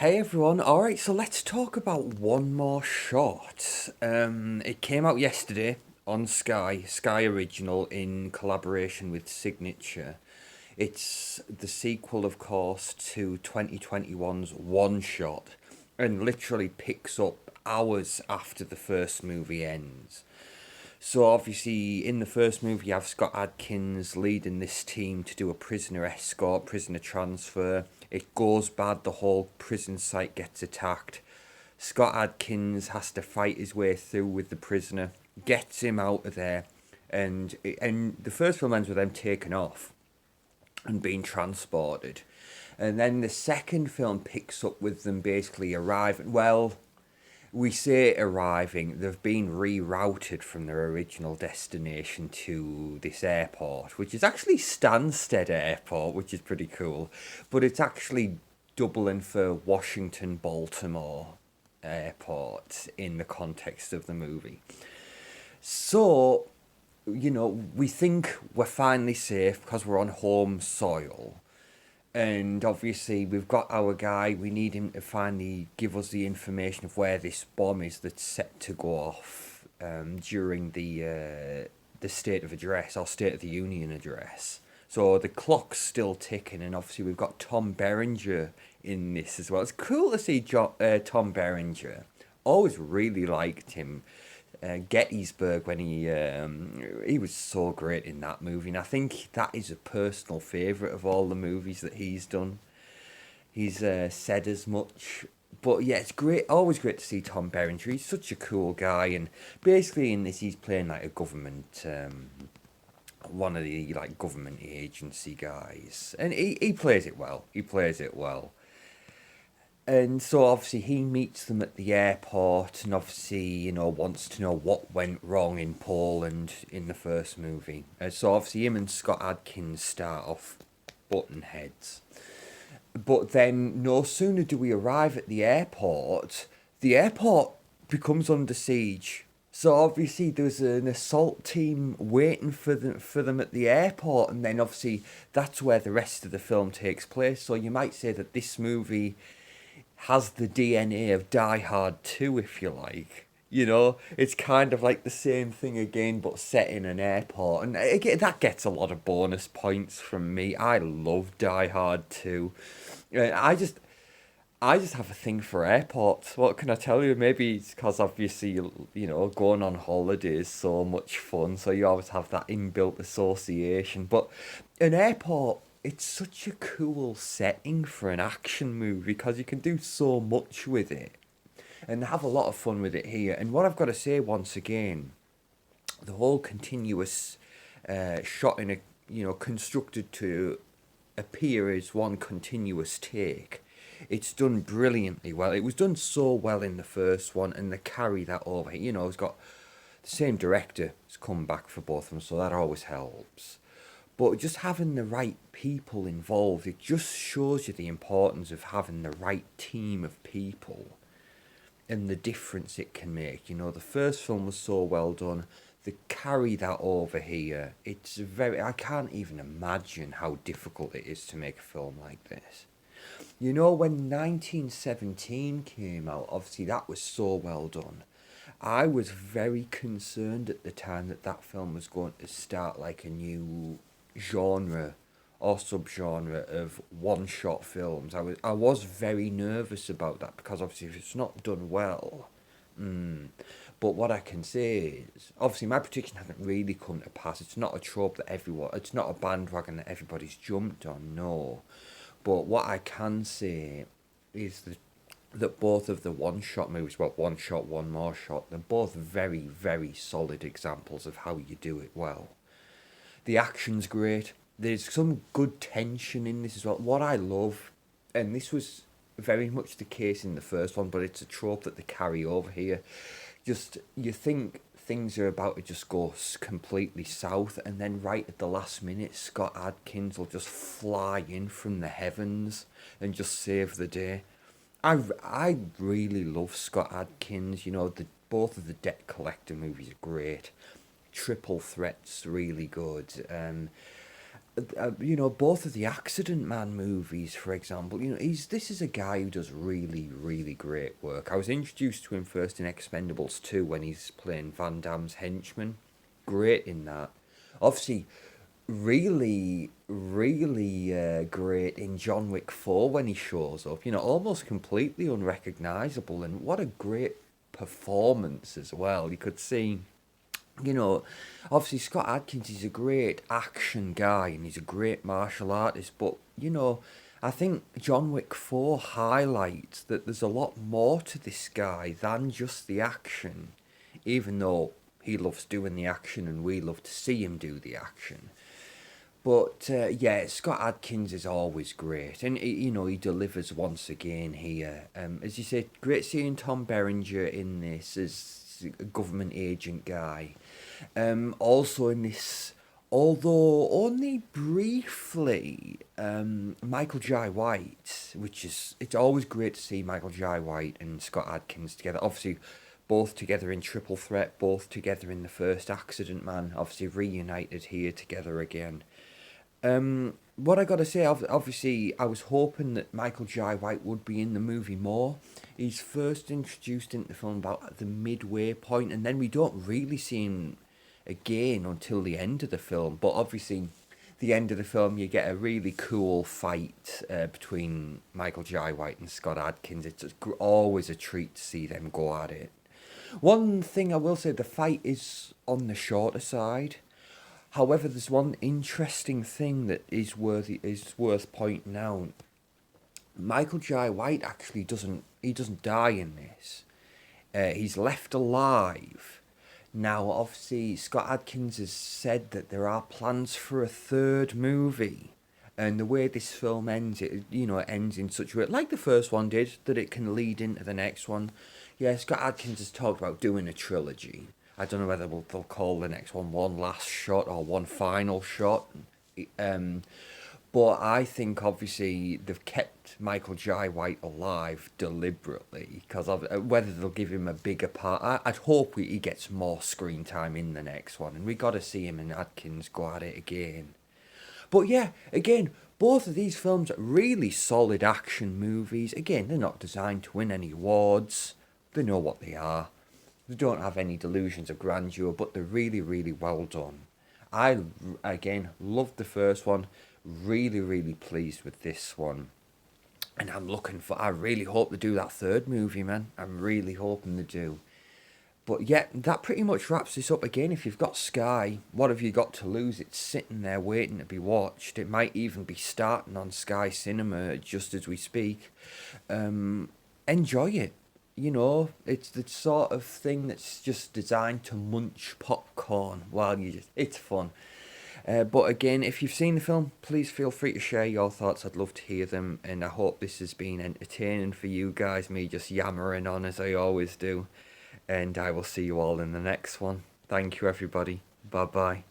Hey everyone, alright, so let's talk about One More Shot. It came out yesterday on Sky Original in collaboration with Signature. It's the sequel, of course, to 2021's One Shot and literally picks up hours after the first movie ends. So obviously, in the first movie, you have Scott Adkins leading this team to do a prisoner escort, prisoner transfer. It goes bad. The whole prison site gets attacked. Scott Adkins has to fight his way through with the prisoner, gets him out of there, and the first film ends with them taken off and being transported. And then the second film picks up with them basically arriving. Well, we say arriving, they've been rerouted from their original destination to this airport, which is actually Stansted Airport, which is pretty cool. But it's actually Dublin for Washington Baltimore Airport in the context of the movie. So, we think we're finally safe because we're on home soil. And obviously, we've got our guy. We need him to finally give us the information of where this bomb is that's set to go off during the State of Address or State of the Union address. So the clock's still ticking, and obviously we've got Tom Berenger in this as well. It's cool to see Tom Berenger. Always really liked him. Gettysburg when he was so great in that movie, and I think that is a personal favourite of all the movies that he's done. He's said as much, but yeah, it's great. Always great to see Tom Berenger. He's such a cool guy, and basically in this he's playing like a government, one of the like government agency guys, and he plays it well. He plays it well. And so obviously he meets them at the airport and obviously, wants to know what went wrong in Poland in the first movie. So obviously him and Scott Adkins start off button heads. But then no sooner do we arrive at the airport becomes under siege. So obviously there's an assault team waiting for them at the airport, and then obviously that's where the rest of the film takes place. So you might say that this movie has the DNA of Die Hard 2, if you like. It's kind of like the same thing again, but set in an airport. And again, that gets a lot of bonus points from me. I love Die Hard 2. I just have a thing for airports. What can I tell you? Maybe it's because obviously, going on holiday is so much fun. So you always have that inbuilt association. But an airport, it's such a cool setting for an action movie because you can do so much with it and have a lot of fun with it here. And what I've got to say once again, the whole continuous shot in a, constructed to appear as one continuous take. It's done brilliantly well. It was done so well in the first one, and they carry that over. It's got the same director has come back for both of them, so that always helps. But just having the right people involved, it just shows you the importance of having the right team of people and the difference it can make. The first film was so well done. They carry that over here. I can't even imagine how difficult it is to make a film like this. When 1917 came out, obviously that was so well done. I was very concerned at the time that that film was going to start like a new genre or subgenre of one-shot films. I was very nervous about that because obviously if it's not done well. But what I can say is, obviously my prediction hasn't really come to pass. It's not a trope that it's not a bandwagon that everybody's jumped on, no. But what I can say is that both of the one-shot movies, well, One Shot, One More Shot, they're both very, very solid examples of how you do it well. The action's great. There's some good tension in this as well. What I love, and this was very much the case in the first one, but it's a trope that they carry over here. Just, you think things are about to just go completely south, and then right at the last minute, Scott Adkins will just fly in from the heavens and just save the day. I really love Scott Adkins. Both of the Debt Collector movies are great. Triple Threat's really good. both of the Accident Man movies, for example, this is a guy who does really, really great work. I was introduced to him first in Expendables 2 when he's playing Van Damme's henchman. Great in that. Obviously, really, really great in John Wick 4 when he shows up. Almost completely unrecognizable, and what a great performance as well. You could see you know, obviously Scott Adkins is a great action guy and he's a great martial artist, but I think John Wick 4 highlights that there's a lot more to this guy than just the action, even though he loves doing the action and we love to see him do the action. But yeah, Scott Adkins is always great, and he delivers once again here. As you said, great seeing Tom Berenger in this as a government agent guy. Also in this, although only briefly, Michael Jai White, which is it's always great to see Michael Jai White and Scott Adkins together. Obviously, both together in Triple Threat, both together in the first Accident Man. Obviously reunited here together again. What I gotta say, obviously, I was hoping that Michael Jai White would be in the movie more. He's first introduced into the film about at the midway point, and then we don't really see him again until the end of the film. But obviously, the end of the film, you get a really cool fight between Michael Jai White and Scott Adkins. It's always a treat to see them go at it. One thing I will say, the fight is on the shorter side. However, there's one interesting thing that is worth pointing out. Michael Jai White actually doesn't die in this. He's left alive. Now, obviously, Scott Adkins has said that there are plans for a third movie, and the way this film ends, it ends in such a way, like the first one did, that it can lead into the next one. Yeah, Scott Adkins has talked about doing a trilogy. I don't know whether they'll call the next one last shot or one final shot. Um, but I think obviously they've kept Michael Jai White alive deliberately because of whether they'll give him a bigger part. I'd hope he gets more screen time in the next one, and we got to see him and Adkins go at it again. But yeah, again, both of these films are really solid action movies. Again, they're not designed to win any awards. They know what they are. They don't have any delusions of grandeur, but they're really, really well done. I, again, loved the first one. Really, really pleased with this one. And I really hope they do that third movie, man. I'm really hoping they do. But yeah, that pretty much wraps this up again. If you've got Sky, what have you got to lose? It's sitting there waiting to be watched. It might even be starting on Sky Cinema just as we speak. Enjoy it. It's the sort of thing that's just designed to munch popcorn while it's fun. But again, if you've seen the film, please feel free to share your thoughts. I'd love to hear them, and I hope this has been entertaining for you guys, me just yammering on as I always do. And I will see you all in the next one. Thank you, everybody. Bye bye.